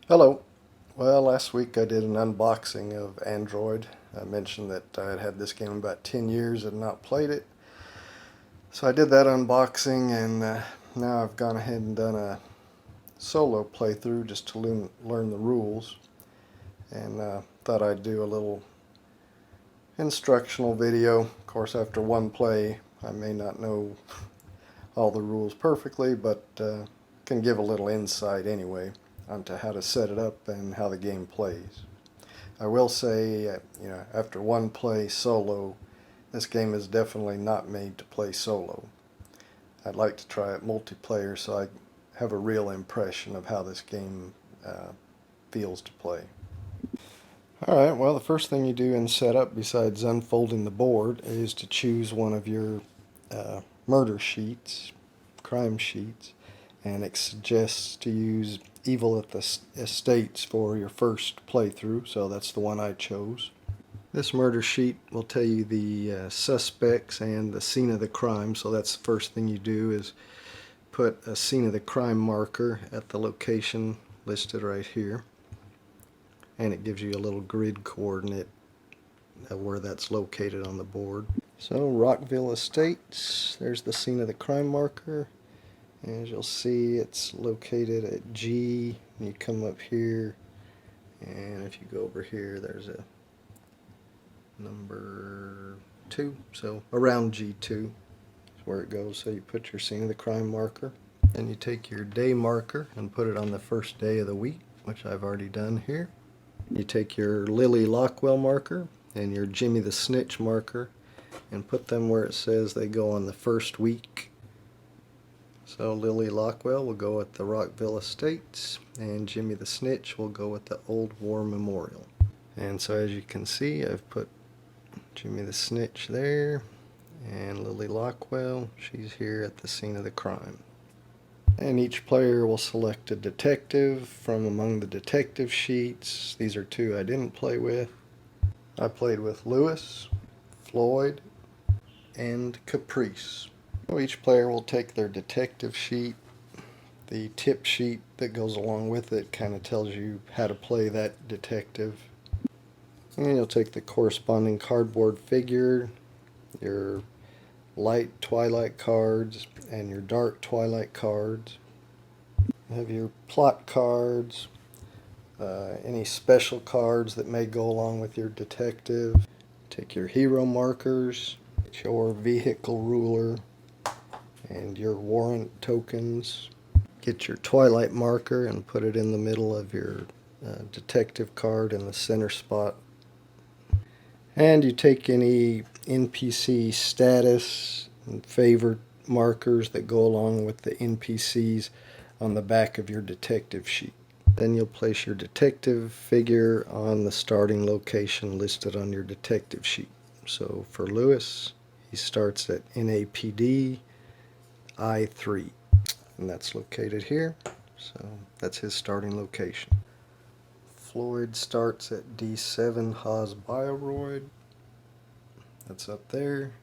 Hello. Well, last week I did an unboxing of Android. I mentioned that I had had this game about 10 years and not played it. So I did that unboxing, and now I've gone ahead and done a solo playthrough just to learn the rules. And thought I'd do a little instructional video. Of course, after one play, I may not know all the rules perfectly, but can give a little insight anyway onto how to set it up and how the game plays. I will say, after one play solo, this game is definitely not made to play solo. I'd like to try it multiplayer so I have a real impression of how this game feels to play. Alright, well, the first thing you do in setup, besides unfolding the board, is to choose one of your murder sheets, crime sheets, and it suggests to use Evil at the Estates for your first playthrough, so that's the one I chose. This murder sheet will tell you the suspects and the scene of the crime, so that's the first thing you do is put a scene of the crime marker at the location listed right here, and it gives you a little grid coordinate of where that's located on the board. So Rockville Estates, there's the scene of the crime marker. As you'll see, it's located at G, and you come up here, and if you go over here, there's a number 2, so around G2 is where it goes. So you put your scene of the crime marker, and you take your day marker and put it on the first day of the week, which I've already done here. You take your Lily Lockwell marker and your Jimmy the Snitch marker and put them where it says they go on the first week. So Lily Lockwell will go at the Rockville Estates, and Jimmy the Snitch will go at the Old War Memorial. And so as you can see, I've put Jimmy the Snitch there, and Lily Lockwell, she's here at the scene of the crime. And each player will select a detective from among the detective sheets. These are 2 I didn't play with. I played with Lewis, Floyd, and Caprice. Each player will take their detective sheet. The tip sheet that goes along with it kind of tells you how to play that detective. And you'll take the corresponding cardboard figure, your light Twilight cards, and your dark Twilight cards. You have your plot cards, any special cards that may go along with your detective. Take your hero markers, your vehicle ruler, and your warrant tokens. Get your Twilight marker and put it in the middle of your detective card in the center spot. And you take any NPC status and favorite markers that go along with the NPCs on the back of your detective sheet. Then you'll place your detective figure on the starting location listed on your detective sheet. So for Lewis, he starts at NAPD I3, and that's located here, so that's his starting location. Floyd starts at D7 Haas Bioroid, that's up there,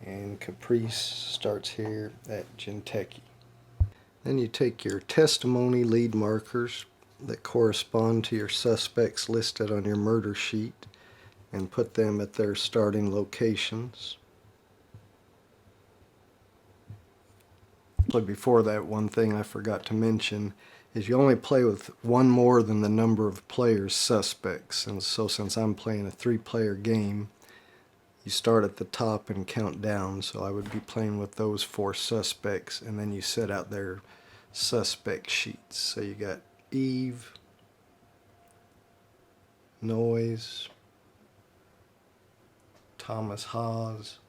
and Caprice starts here at Jinteki. Then you take your testimony lead markers that correspond to your suspects listed on your murder sheet and put them at their starting locations. Before that, one thing I forgot to mention is you only play with one more than the number of players suspects, and so since I'm playing a 3-player game, you start at the top and count down, so I would be playing with those 4 suspects, and then you set out their suspect sheets. So you got Eve, Noise, Thomas Haas,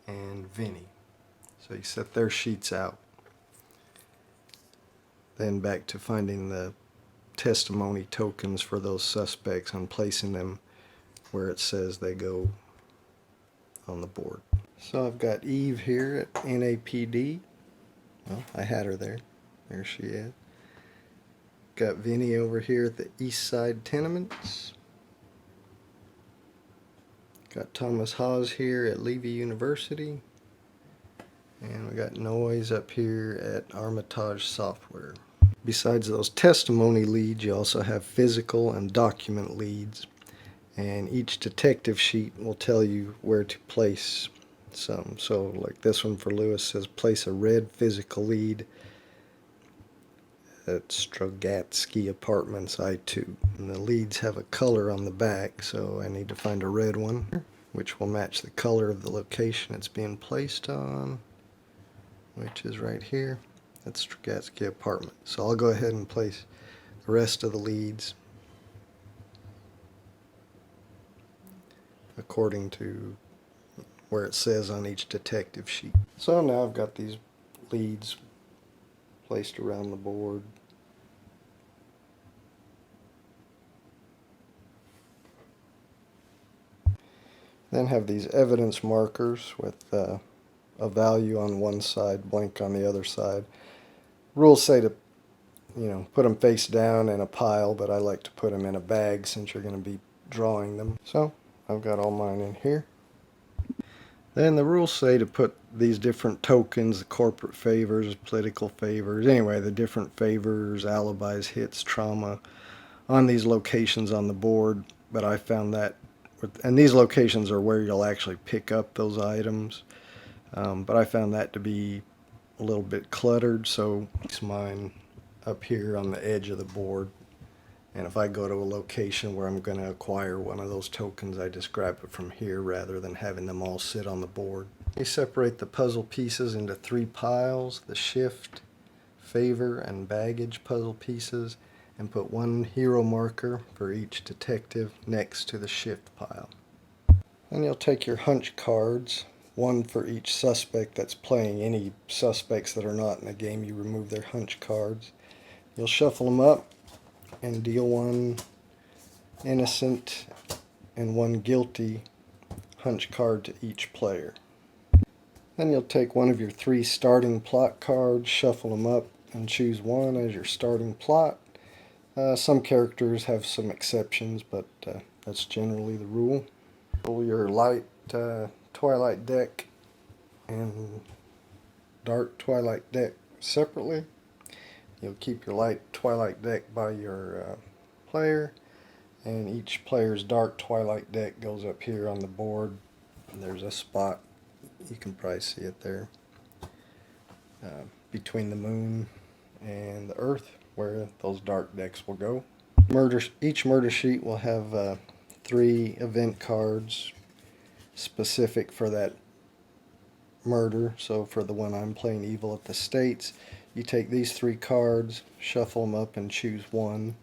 and Vinny. So you set their sheets out. Then back to finding the testimony tokens for those suspects and placing them where it says they go on the board. So I've got Eve here at NAPD. Well, I had her there. There she is. Got Vinny over here at the East Side Tenements. Got Thomas Haas here at Levy University. And we got Noise up here at Armitage Software. besides those testimony leads, you also have physical and document leads. And each detective sheet will tell you where to place some. So like this one for Lewis says place a red physical lead at Strogatsky Apartments I-2. And the leads have a color on the back, so I need to find a red one, which will match the color of the location it's being placed on, which is right here. That's Strogatsky Apartments. So I'll go ahead and place the rest of the leads according to where it says on each detective sheet. So now I've got these leads placed around the board. Then have these evidence markers with a value on one side, blank on the other side. Rules say to, put them face down in a pile, but I like to put them in a bag since you're going to be drawing them. So I've got all mine in here. Then the rules say to put these different tokens, the corporate favors, political favors, anyway, the different favors, alibis, hits, trauma, on these locations on the board. But I found that, and these locations are where you'll actually pick up those items. But I found that to be a little bit cluttered, so it's mine up here on the edge of the board. And if I go to a location where I'm going to acquire one of those tokens, I just grab it from here rather than having them all sit on the board. We separate the puzzle pieces into 3 piles, the shift, favor, and baggage puzzle pieces, and put 1 hero marker for each detective next to the shift pile. Then you'll take your hunch cards, 1 for each suspect that's playing. Any suspects that are not in the game, you remove their hunch cards. You'll shuffle them up and deal 1 innocent and 1 guilty hunch card to each player. Then you'll take 1 of your 3 starting plot cards, shuffle them up, and choose 1 as your starting plot. Some characters have some exceptions, but that's generally the rule. Pull your light Twilight deck and dark Twilight deck separately. You'll keep your light Twilight deck by your player, and each player's dark Twilight deck goes up here on the board. And there's a spot, you can probably see it there, between the moon and the earth where those dark decks will go. Each murder sheet will have 3 event cards specific for that murder. So for the one I'm playing, Evil at the States, you take these 3 cards, shuffle them up and choose 1,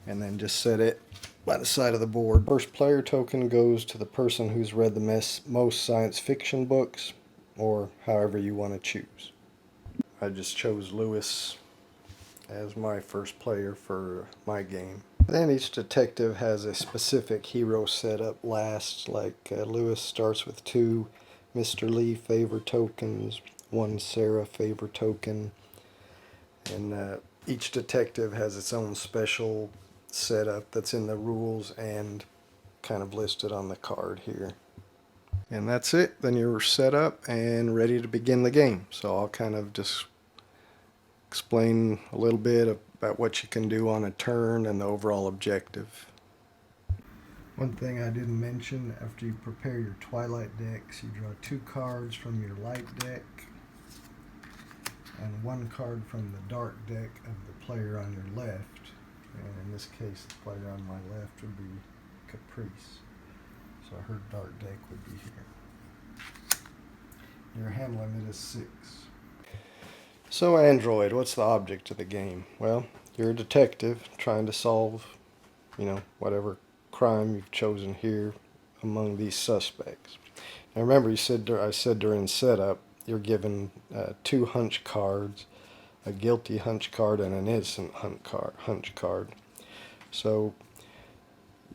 and then just set it by the side of the board. First player token goes to the person who's read the most science fiction books, or however you want to choose. I just chose Lewis as my first player for my game. Then each detective has a specific hero setup last, like Lewis starts with 2 Mr. Lee favor tokens, 1 Sarah favor token, and each detective has its own special setup that's in the rules and kind of listed on the card here. And that's it. Then you're set up and ready to begin the game. So I'll kind of just explain a little bit about what you can do on a turn and the overall objective. One thing I didn't mention, after you prepare your Twilight decks, you draw 2 cards from your light deck and 1 card from the dark deck of the player on your left. And in this case, the player on my left would be Caprice. So her dark deck would be here. Your hand limit is 6. So Android, what's the object of the game? Well, you're a detective trying to solve, whatever crime you've chosen here among these suspects. Now remember, I said during setup, you're given 2 hunch cards, a guilty hunch card and an innocent hunch card. So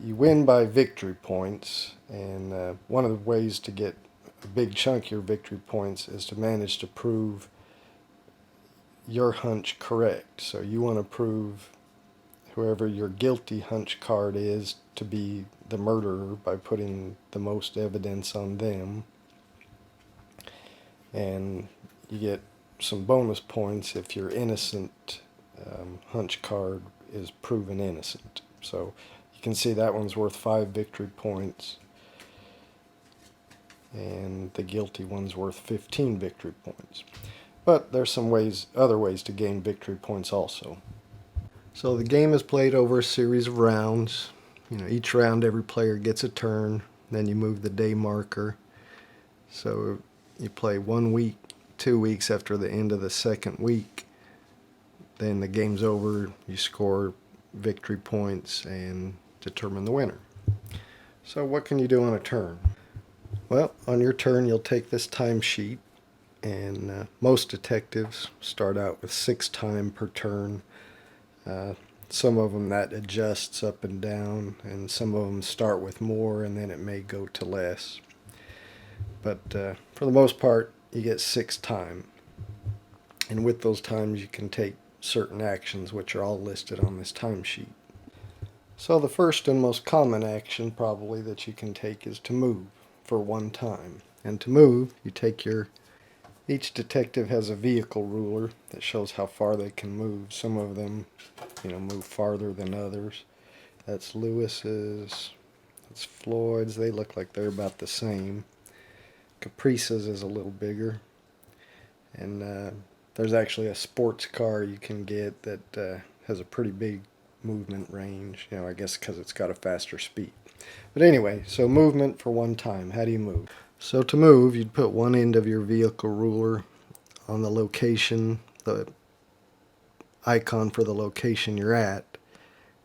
you win by victory points, and one of the ways to get a big chunk of your victory points is to manage to prove your hunch correct. So you want to prove whoever your guilty hunch card is to be the murderer by putting the most evidence on them. And you get some bonus points if your innocent hunch card is proven innocent. So you can see that one's worth 5 victory points, and the guilty one's worth 15 victory points. But there's some other ways to gain victory points also. So the game is played over a series of rounds. Each round every player gets a turn. Then you move the day marker. So you play 1 week, 2 weeks after the end of the second week. Then the game's over. You score victory points and determine the winner. So what can you do on a turn? Well, on your turn you'll take this timesheet, and most detectives start out with 6 time per turn. Some of them that adjusts up and down, and some of them start with more and then it may go to less. But for the most part you get 6 time, and with those times you can take certain actions which are all listed on this timesheet. So the first and most common action probably that you can take is to move for 1 time. And to move, you take each detective has a vehicle ruler that shows how far they can move. Some of them, move farther than others. That's Lewis's, that's Floyd's. They look like they're about the same. Caprice's is a little bigger. And there's actually a sports car you can get that has a pretty big movement range, I guess because it's got a faster speed. But anyway, so movement for 1 time. How do you move? So to move, you'd put one end of your vehicle ruler on the location, the icon for the location you're at,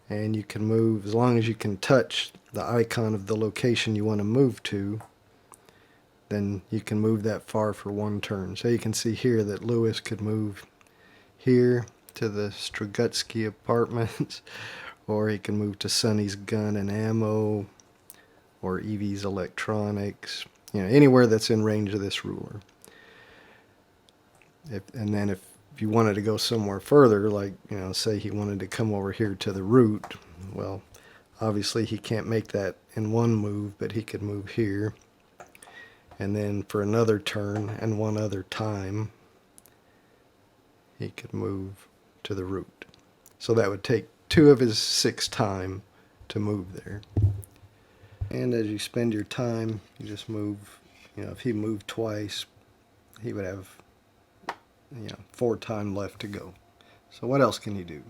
and you can move as long as you can touch the icon of the location you want to move to. Then you can move that far for 1 turn. So you can see here that Lewis could move here to the Strugutsky apartments, or he can move to Sonny's gun and ammo, or Evie's electronics, anywhere that's in range of this ruler. And then if you wanted to go somewhere further, like, say he wanted to come over here to the root, well, obviously he can't make that in 1 move, but he could move here. And then for another turn and 1 other time, he could move to the root. So that would take 2 of his 6 time to move there. And as you spend your time, you just move, if he moved twice, he would have, 4 time left to go. So what else can you do?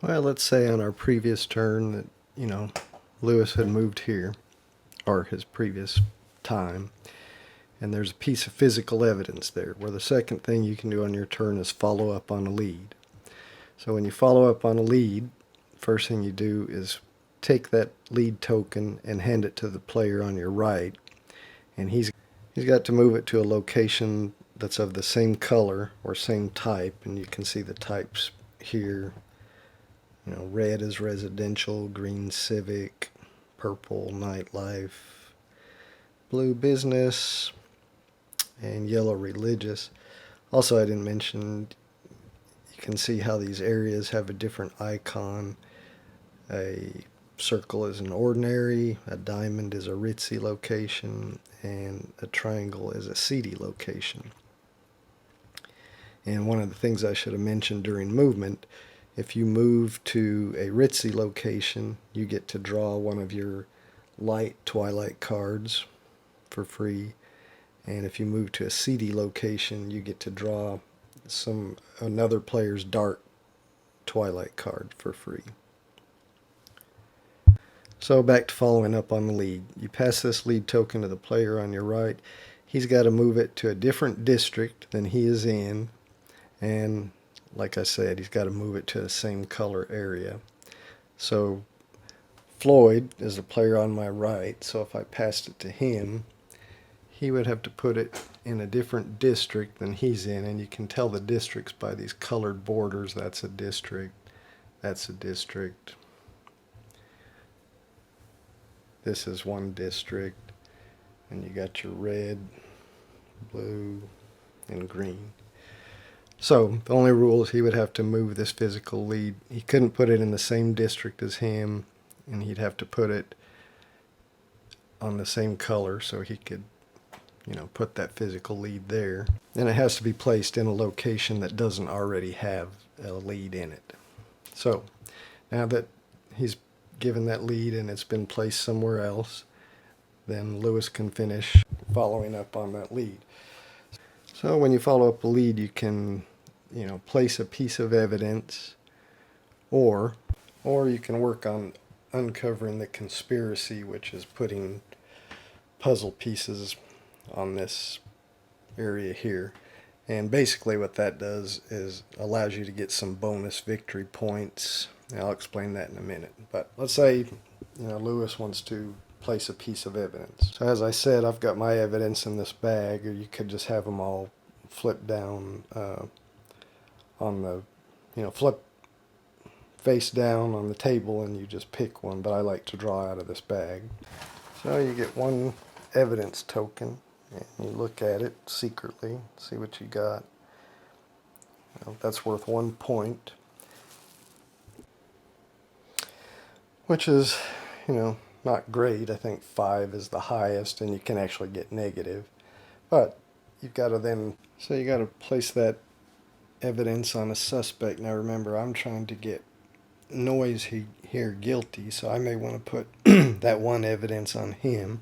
Well, let's say on our previous turn that, Lewis had moved here, or his previous time, and there's a piece of physical evidence there, where the second thing you can do on your turn is follow up on a lead. So when you follow up on a lead, first thing you do is take that lead token and hand it to the player on your right, and he's got to move it to a location that's of the same color or same type, and you can see the types here. Red is residential, green civic, purple nightlife, blue business, and yellow religious. Also, I didn't mention, you can see how these areas have a different icon. A circle is an ordinary, a diamond is a ritzy location, and a triangle is a seedy location. And one of the things I should have mentioned during movement, if you move to a ritzy location, you get to draw one of your light Twilight cards for free. And if you move to a seedy location, you get to draw another player's dark Twilight card for free. So back to following up on the lead. You pass this lead token to the player on your right. He's got to move it to a different district than he is in. And like I said, he's got to move it to the same color area. So Floyd is the player on my right. So if I passed it to him, he would have to put it in a different district than he's in. And you can tell the districts by these colored borders. That's a district. That's a district. This is one district, and you got your red, blue, and green. So the only rule is he would have to move this physical lead. He couldn't put it in the same district as him, and he'd have to put it on the same color so he could, put that physical lead there. And it has to be placed in a location that doesn't already have a lead in it. So now that he's given that lead and it's been placed somewhere else, then Lewis can finish following up on that lead. So when you follow up a lead, you can, place a piece of evidence, or you can work on uncovering the conspiracy, which is putting puzzle pieces on this area here. And basically what that does is allows you to get some bonus victory points. And I'll explain that in a minute. But let's say, Lewis wants to place a piece of evidence. So as I said, I've got my evidence in this bag, or you could just have them all flip down on the, flip face down on the table, and you just pick one, but I like to draw out of this bag. So you get one evidence token, and you look at it secretly, see what you got. Well, that's worth 1 point, which is, not great. I think 5 is the highest, and you can actually get negative. But you've got to then, so you got to place that evidence on a suspect. Now remember, I'm trying to get Noise here guilty, so I may want to put that one evidence on him.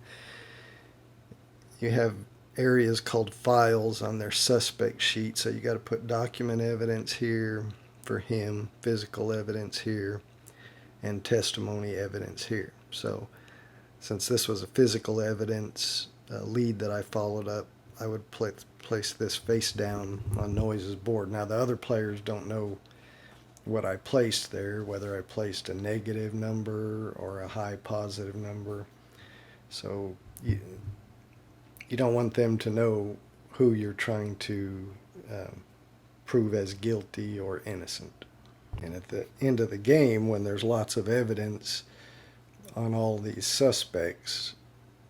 You have areas called files on their suspect sheet, so you got to put document evidence here for him, physical evidence here, and testimony evidence here. So since this was a physical evidence lead that I followed up, I would place this face down on Noise's board. Now the other players don't know what I placed there, whether I placed a negative number or a high positive number. So you don't want them to know who you're trying to prove as guilty or innocent. And at the end of the game, when there's lots of evidence on all these suspects,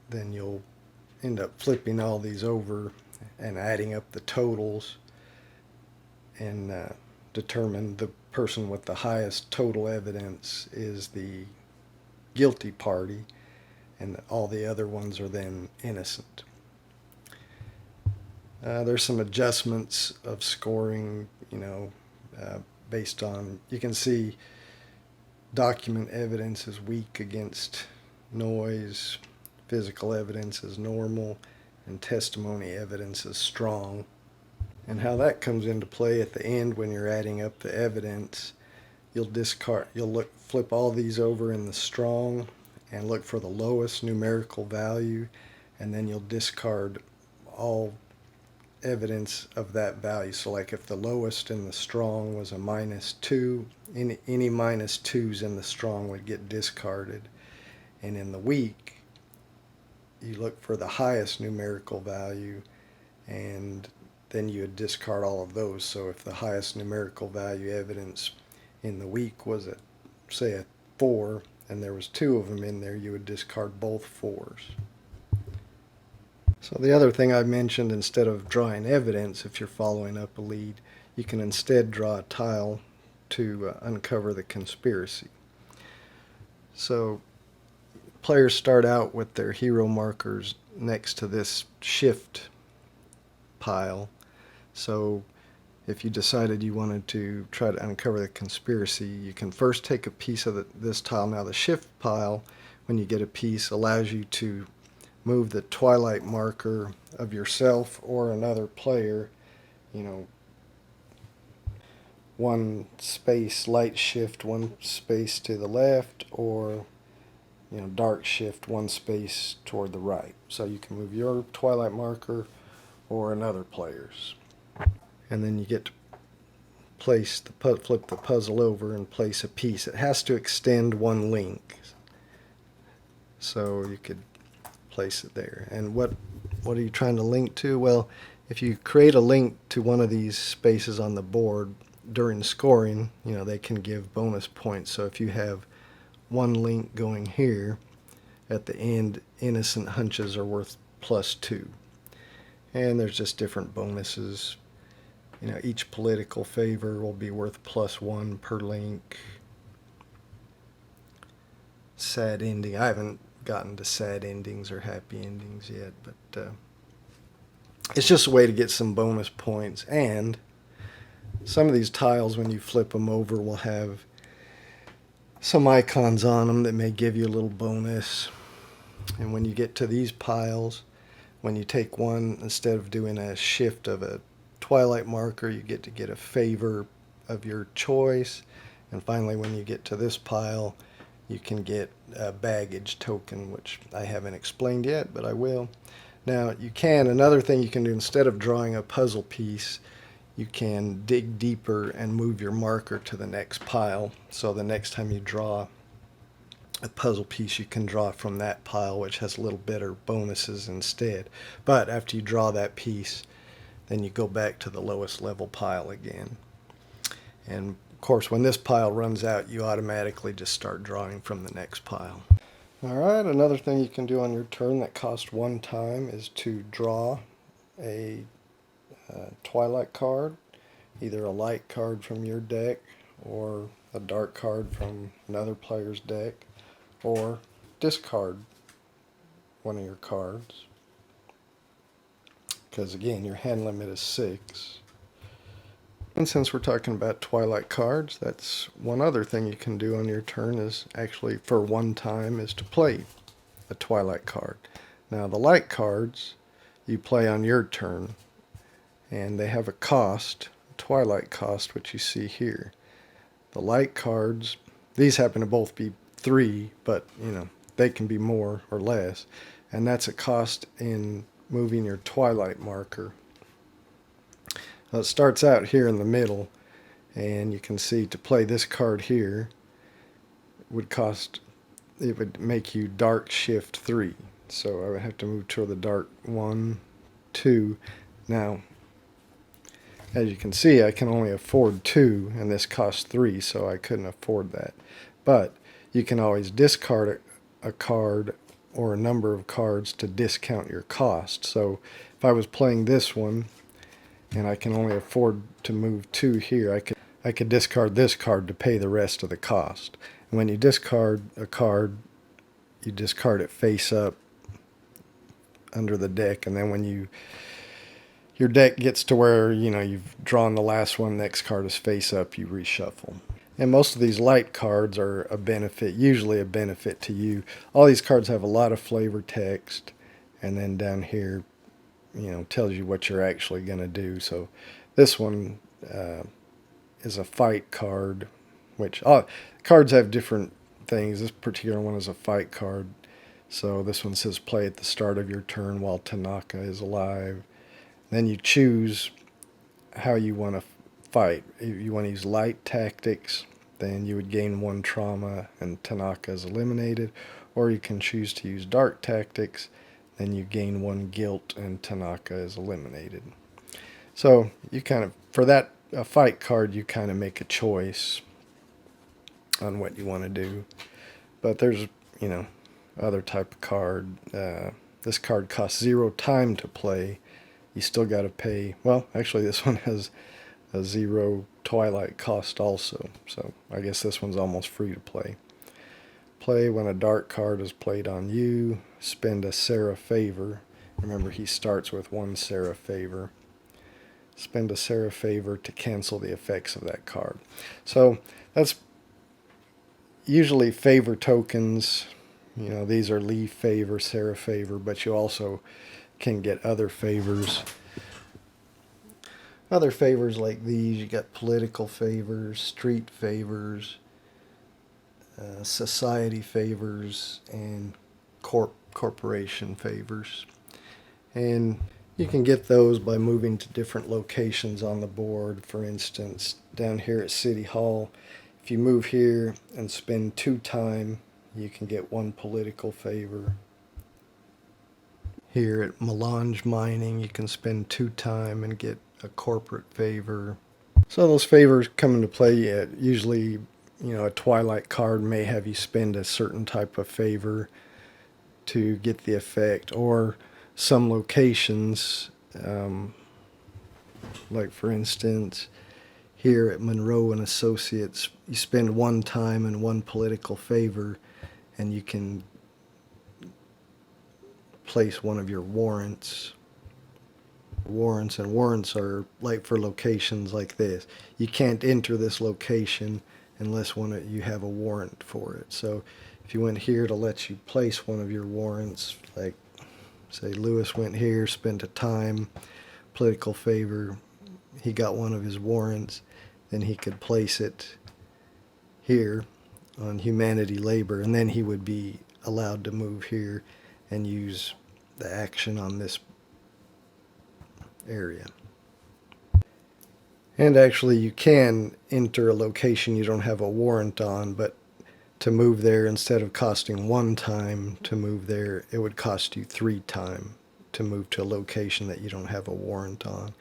then you'll end up flipping all these over and adding up the totals and determine the person with the highest total evidence is the guilty party, and all the other ones are then innocent. There's some adjustments of scoring, based on, you can see document evidence is weak against Noise, physical evidence is normal, and testimony evidence is strong. And how that comes into play at the end when you're adding up the evidence, you'll flip all these over in the strong and look for the lowest numerical value, and then you'll discard all evidence of that value. So like if the lowest in the strong was a -2, any -2s in the strong would get discarded. And in the weak, you look for the highest numerical value, and then you would discard all of those. So if the highest numerical value evidence in the week was at, say, a 4, and there was 2 of them in there, you would discard both 4s. So the other thing I mentioned, instead of drawing evidence, if you're following up a lead, you can instead draw a tile to uncover the conspiracy. So players start out with their hero markers next to this shift pile. So if you decided you wanted to try to uncover the conspiracy, you can first take a piece of this tile. Now the shift pile, when you get a piece, allows you to move the Twilight marker of yourself or another player, 1 space light shift 1 space to the left, or dark shift 1 space toward the right. So you can move your Twilight marker or another player's. And then you get to flip the puzzle over and place a piece. It has to extend 1 link. So you could place it there. And what are you trying to link to? Well, if you create a link to one of these spaces on the board during scoring, they can give bonus points. So if you have 1 link going here, at the end, innocent hunches are worth +2. And there's just different bonuses. Each political favor will be worth +1 per link. Sad ending. I haven't gotten to sad endings or happy endings yet, but it's just a way to get some bonus points. And Some of these tiles, when you flip them over, will have some icons on them that may give you a little bonus. And when you get to these piles, when you take one, instead of doing a shift of a Twilight marker, you get to get a favor of your choice. And finally, when you get to this pile, you can get a baggage token, which I haven't explained yet, but I will. Now, another thing you can do, instead of drawing a puzzle piece, you can dig deeper and move your marker to the next pile. So the next time you draw a puzzle piece, you can draw from that pile, which has a little better bonuses instead. But after you draw that piece, then you go back to the lowest level pile again. And of course, when this pile runs out, you automatically just start drawing from the next pile. Alright, another thing you can do on your turn that costs 1 time is to draw a Twilight card, either a light card from your deck or a dark card from another player's deck, or discard one of your cards, because again your hand limit is 6. And since we're talking about Twilight cards, that's one other thing you can do on your turn, is actually for 1 time, is to play a Twilight card. Now the light cards you play on your turn, and they have a cost, Twilight cost, which you see here. The light cards, these happen to both be 3, but they can be more or less, and that's a cost in moving your Twilight marker. It starts out here in the middle, and you can see to play this card here it would make you dark shift 3. So I would have to move to the dark 1, 2. Now, as you can see, I can only afford 2, and this costs 3, so I couldn't afford that. But you can always discard a card or a number of cards to discount your cost. So if I was playing this one, and I can only afford to move 2 here, I could discard this card to pay the rest of the cost. And when you discard a card, you discard it face up under the deck, and then when your deck gets to where you've drawn the last one, next card is face up, you reshuffle. And most of these light cards are a benefit, usually a benefit to you. All these cards have a lot of flavor text, and then down here tells you what you're actually going to do. So this one is a fight card, which cards have different things. This particular one is a fight card. So this one says play at the start of your turn while Tanaka is alive. Then you choose how you want to fight. If you want to use light tactics, then you would gain 1 trauma and Tanaka is eliminated. Or you can choose to use dark tactics, then you gain 1 guilt and Tanaka is eliminated. So you for that fight card, you kind of make a choice on what you want to do. But there's other type of card. This card costs 0 time to play. You still got to pay. Well, actually, this one has a 0 Twilight cost also. So I guess this one's almost free to play. Play when a dark card is played on you. Spend a Seraph favor. Remember, he starts with 1 Seraph favor. Spend a Seraph favor to cancel the effects of that card. So that's usually favor tokens. These are leaf favor, Seraph favor, but you also can get other favors. Other favors like these, you got political favors, street favors, society favors, and corporation favors. And you can get those by moving to different locations on the board. For instance, down here at City Hall, if you move here and spend 2 time, you can get 1 political favor. Here at Melange Mining, you can spend 2 time and get a corporate favor. So those favors come into play. Usually, a Twilight card may have you spend a certain type of favor to get the effect, or some locations, like for instance, here at Monroe and Associates, you spend 1 time and 1 political favor, and you can place one of your warrants warrants, and warrants are like for locations like this. You can't enter this location unless you have a warrant for it. So if you went here to let you place one of your warrants, like say Lewis went here, spent a time, political favor, he got one of his warrants, then he could place it here on humanity labor, and then he would be allowed to move here and use the action on this area. And actually you can enter a location you don't have a warrant on, but to move there, instead of costing 1 time to move there, it would cost you 3 times to move to a location that you don't have a warrant on.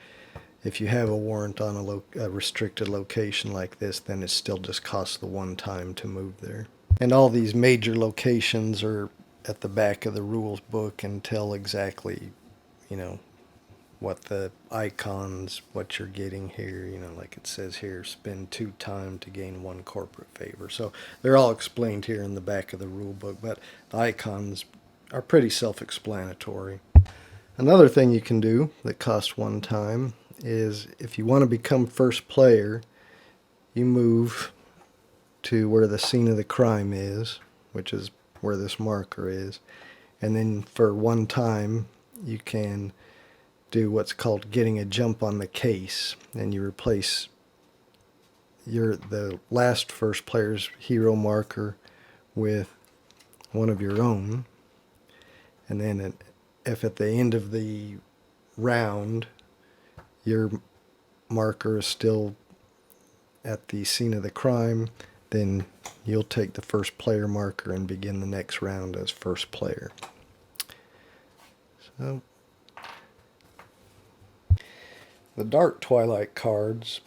If you have a warrant on a restricted location like this, then it still just costs the 1 time to move there. And all these major locations are at the back of the rules book and tell exactly, what the icons, what you're getting here, like it says here, spend 2 time to gain 1 corporate favor. So they're all explained here in the back of the rule book, but the icons are pretty self-explanatory. Another thing you can do that costs 1 time is if you want to become first player, you move to where the scene of the crime is, which is where this marker is, and then for 1 time you can do what's called getting a jump on the case, and you replace the last first player's hero marker with one of your own, and then if at the end of the round your marker is still at the scene of the crime, then you'll take the first player marker and begin the next round as first player. So the dark Twilight cards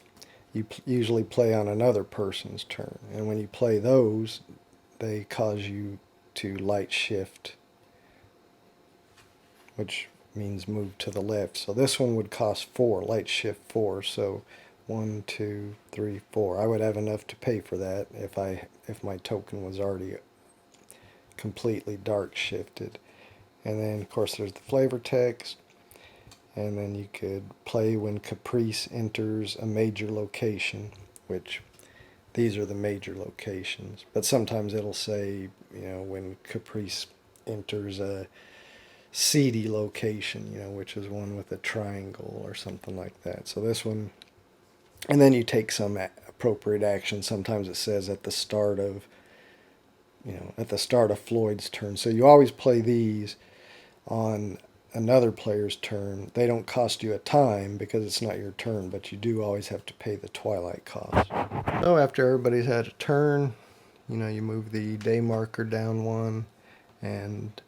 you usually play on another person's turn, and when you play those, they cause you to light shift, which means move to the left. So this one would cost 4, light shift 4, so 1, 2, 3, 4. I would have enough to pay for that if my token was already completely dark shifted. And then of course there's the flavor text, and then you could play when Caprice enters a major location, which these are the major locations, but sometimes it'll say, when Caprice enters a seedy location, which is one with a triangle or something like that. So this one, and then you take some appropriate action. Sometimes it says at the start of Floyd's turn. So you always play these on another player's turn. They don't cost you a time because it's not your turn, but you do always have to pay the Twilight cost. So after everybody's had a turn, you move the day marker down 1 and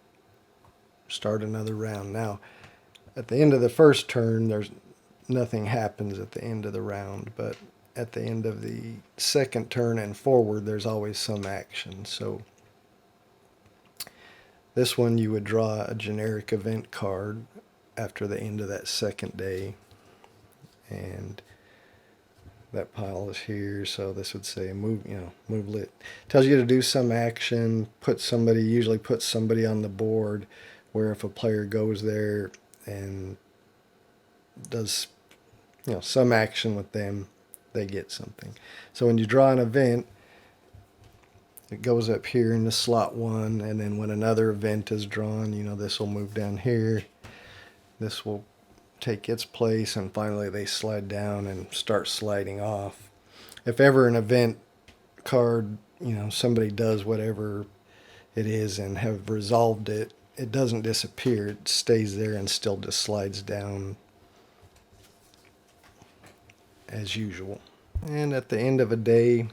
start another round. Now, at the end of the first turn, nothing happens at the end of the round, but at the end of the second turn and forward, there's always some action. So this one, you would draw a generic event card after the end of that second day, and that pile is here. So this would say move lit. Tells you to do some action, usually put somebody on the board, where if a player goes there and does some action with them, they get something. So when you draw an event, it goes up here into slot 1, and then when another event is drawn, this will move down here. This will take its place, and finally they slide down and start sliding off. If ever an event card, somebody does whatever it is and have resolved it, it doesn't disappear. It stays there and still just slides down as usual. And at the end of a day,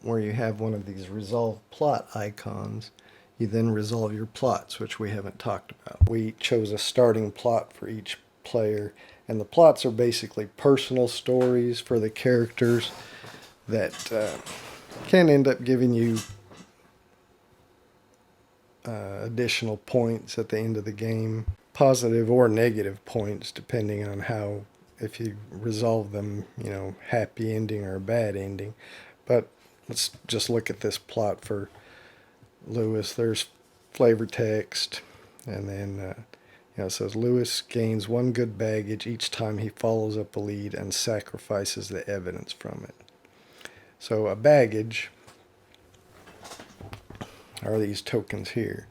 where you have one of these resolve plot icons, you then resolve your plots, which we haven't talked about. We chose a starting plot for each player, and the plots are basically personal stories for the characters that can end up giving you additional points at the end of the game, positive or negative points depending on if you resolve them, happy ending or bad ending. But let's just look at this plot for Lewis. There's flavor text, and then It says Lewis gains 1 good baggage each time he follows up a lead and sacrifices the evidence from it. So a baggage are these tokens here.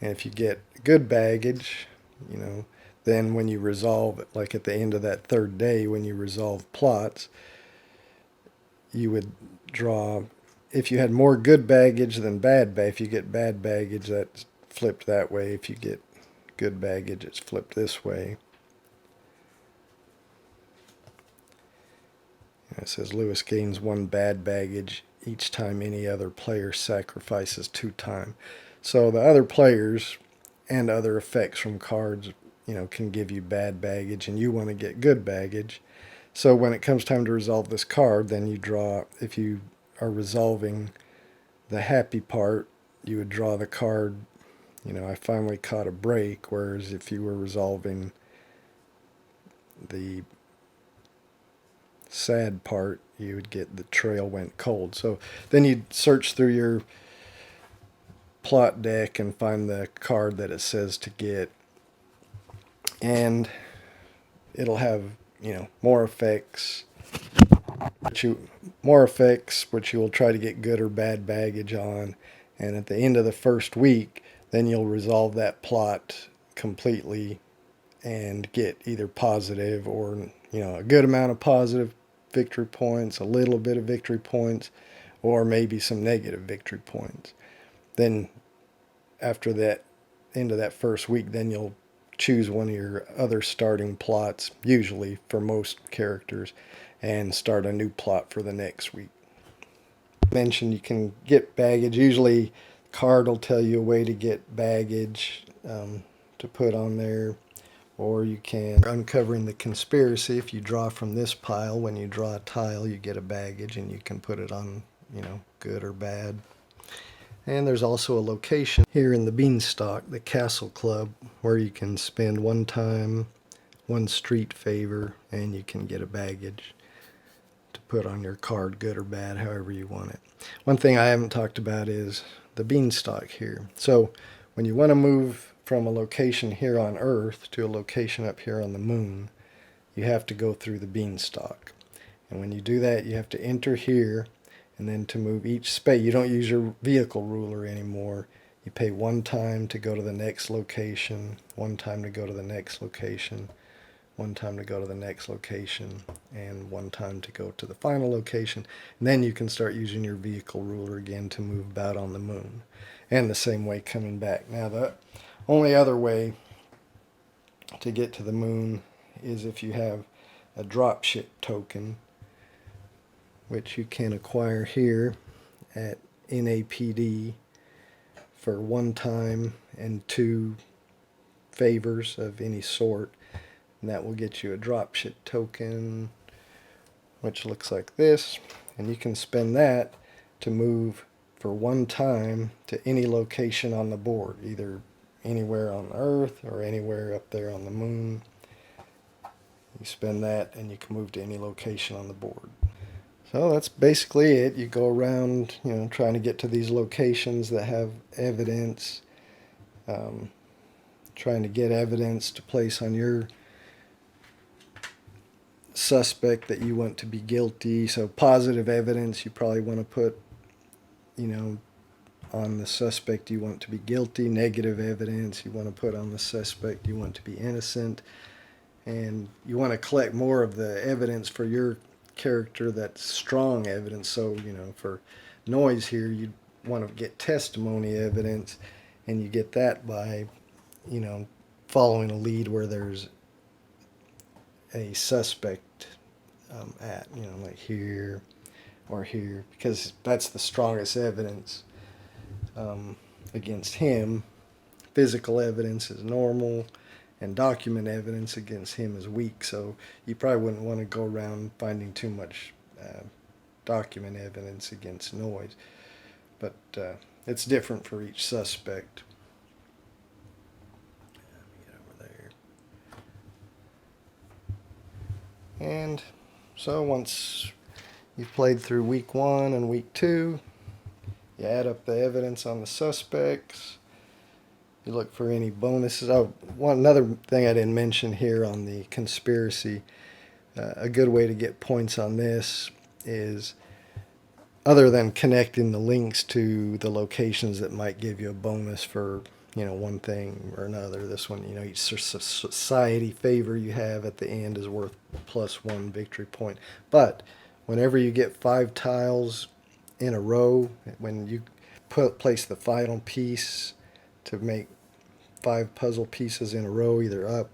And if you get good baggage, then when you resolve it, like at the end of that 3rd day, when you resolve plots, you would draw, if you had more good baggage than bad baggage, if you get bad baggage, that's flipped that way. If you get good baggage, it's flipped this way. And it says Lewis gains 1 bad baggage each time any other player sacrifices 2 time. So the other players and other effects from cards, can give you bad baggage, and you want to get good baggage. So when it comes time to resolve this card, then you draw, if you are resolving the happy part, you would draw the card, I finally caught a break, whereas if you were resolving the sad part, you would get the trail went cold. So then you'd search through your plot deck and find the card that it says to get, and it'll have more effects, which you will try to get good or bad baggage on, and at the end of the 1st week, then you'll resolve that plot completely and get either positive or a good amount of positive victory points, a little bit of victory points, or maybe some negative victory points. Then after that end of that 1st week, then you'll choose one of your other starting plots, usually for most characters, and start a new plot for the next week. Mentioned you can get baggage. Usually the card will tell you a way to get baggage to put on there, or you can uncovering the conspiracy. If you draw from this pile, when you draw a tile, you get a baggage, and you can put it on good or bad. And there's also a location here in the Beanstalk, the Castle Club, where you can spend 1 time, 1 street favor, and you can get a baggage to put on your card, good or bad, however you want it. One thing I haven't talked about is the Beanstalk here. So when you want to move from a location here on Earth to a location up here on the moon, you have to go through the Beanstalk. And when you do that, you have to enter here, and then to move each space, you don't use your vehicle ruler anymore. You pay 1 time to go to the next location, 1 time to go to the next location, 1 time to go to the next location, and 1 time to go to the final location. And then you can start using your vehicle ruler again to move about on the moon. And the same way coming back. Now the only other way to get to the moon is if you have a dropship token, which you can acquire here at NAPD for 1 time and 2 favors of any sort. And that will get you a dropship token, which looks like this. And you can spend that to move for 1 time to any location on the board, either anywhere on Earth or anywhere up there on the moon. You spend that and you can move to any location on the board. So that's basically it. You go around, trying to get to these locations that have evidence, trying to get evidence to place on your suspect that you want to be guilty. So positive evidence you probably want to put, on the suspect you want to be guilty. Negative evidence you want to put on the suspect you want to be innocent. And you want to collect more of the evidence for your character that's strong evidence. So for noise here, you want to get testimony evidence, and you get that by following a lead where there's a suspect at like here or here, because that's the strongest evidence against him. Physical evidence is normal, and document evidence against him is weak. So you probably wouldn't want to go around finding too much document evidence against noise. But it's different for each suspect. Let me get over there. And so once you've played through week 1 and week 2, you add up the evidence on the suspects, You look for any bonuses. Oh, another thing I didn't mention here on the conspiracy. A good way to get points on this is, other than connecting the links to the locations that might give you a bonus for, one thing or another. This one, each society favor you have at the end is worth +1 victory point. But whenever you get 5 tiles in a row, when you place the final piece to make 5 puzzle pieces in a row, either up,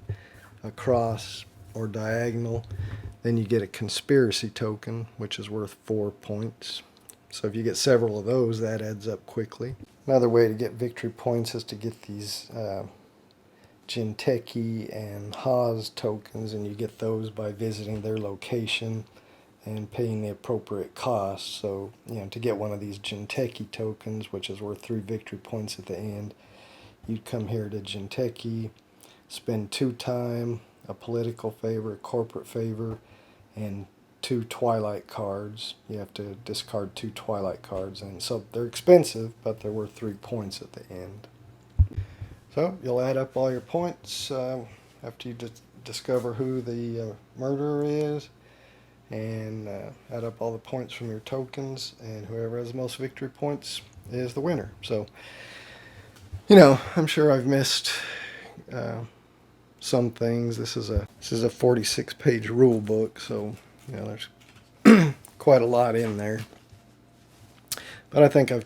across, or diagonal, then you get a conspiracy token, which is worth 4 points. So if you get several of those, that adds up quickly. Another way to get victory points is to get these Jinteki and Haas tokens, and you get those by visiting their location and paying the appropriate cost. So, to get one of these Jinteki tokens, which is worth 3 victory points at the end, you'd come here to Jinteki, spend 2 time, a political favor, a corporate favor, and 2 Twilight cards. You have to discard 2 Twilight cards, and so they're expensive, but they're worth 3 points at the end. So you'll add up all your points after you discover who the murderer is, and add up all the points from your tokens, and whoever has the most victory points is the winner. So, I'm sure I've missed some things. This is a 46-page rule book, so there's quite a lot in there. But I think I've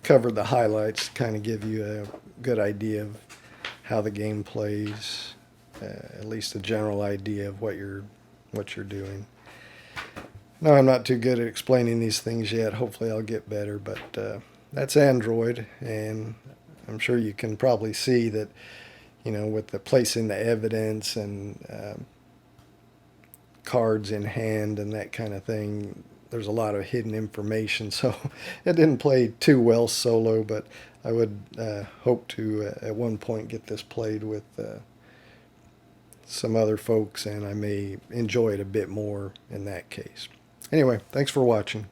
covered the highlights to kind of give you a good idea of how the game plays, at least a general idea of what you're doing. No, I'm not too good at explaining these things yet. Hopefully I'll get better, but that's Android, and I'm sure you can probably see that, with the placing the evidence and cards in hand and that kind of thing, there's a lot of hidden information. So it didn't play too well solo, but I would hope to at one point get this played with some other folks, and I may enjoy it a bit more in that case. Anyway, thanks for watching.